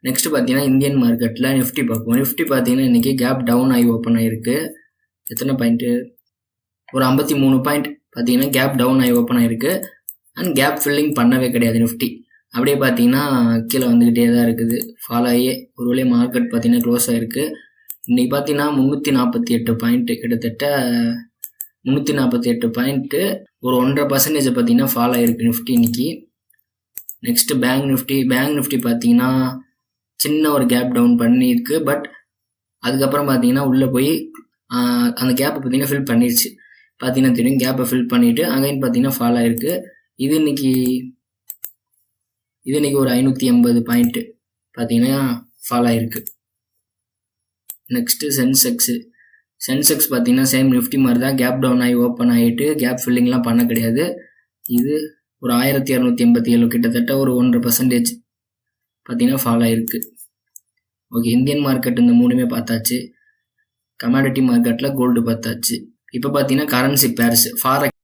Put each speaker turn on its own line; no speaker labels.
Next பார்த்தீங்கன்னா Indian மார்க்கெட்டில் Nifty பார்ப்போம். நிஃப்டி பார்த்தீங்கன்னா இன்றைக்கி கேப் டவுன் ஆகி ஓப்பன் ஆகிருக்கு. எத்தனை பாயிண்ட்டு? ஒரு 53 பாயிண்ட் பார்த்தீங்கன்னா கேப் டவுன் ஆகி ஓப்பன் ஆகிருக்கு. அண்ட் கேப் ஃபில்லிங் பண்ணவே கிடையாது நிஃப்டி. அப்படியே பார்த்தீங்கன்னா கீழே வந்துக்கிட்டே தான் இருக்குது. ஃபாலோ ஆகி ஒரு வழியாக மார்க்கெட் பார்த்தீங்கன்னா க்ளோஸ் ஆகிருக்கு. இன்றைக்கி பார்த்தீங்கன்னா 348 பாயிண்ட்டு, கிட்டத்தட்ட 348 பாயிண்ட்டு, ஒரு 1.5% பார்த்தீங்கன்னா ஃபாலோ ஆகிருக்கு நிஃப்டி இன்னைக்கு. நெக்ஸ்ட்டு பேங்க் நிஃப்டி பார்த்தீங்கன்னா சின்ன ஒரு கேப் டவுன் பண்ணியிருக்கு. பட் அதுக்கப்புறம் பார்த்தீங்கன்னா உள்ளே போய் அந்த கேப்பை பார்த்தீங்கன்னா ஃபில் பண்ணிடுச்சு. பார்த்தீங்கன்னா தெரியும், கேப்பை ஃபில் பண்ணிவிட்டு அகைன் பார்த்தீங்கன்னா ஃபாலோ ஆகிருக்கு. இது இன்னைக்கு ஒரு 580 பாயிண்ட்டு பார்த்தீங்கன்னா ஃபாலோ ஆகிருக்கு. நெக்ஸ்ட்டு சென்செக்ஸ் பார்த்தீங்கன்னா சேம் நிஃப்டி மாதிரி தான், கேப் டவுன் ஆகி ஓப்பன் ஆகிட்டு கேப் ஃபில்லிங்லாம் பண்ண கிடையாது. இது ஒரு 1287, கிட்டத்தட்ட ஒரு 1.5% பார்த்தீங்கன்னா ஃபாலோ ஆகிருக்கு. ஓகே, இந்தியன் மார்க்கெட் இந்த மூணுமே பார்த்தாச்சு. கமாடிட்டி மார்க்கெட்டில் கோல்டு பார்த்தாச்சு. இப்போ பார்த்தீங்கன்னா கரன்சி பேர்ஸ், ஃபாரெக்ஸ்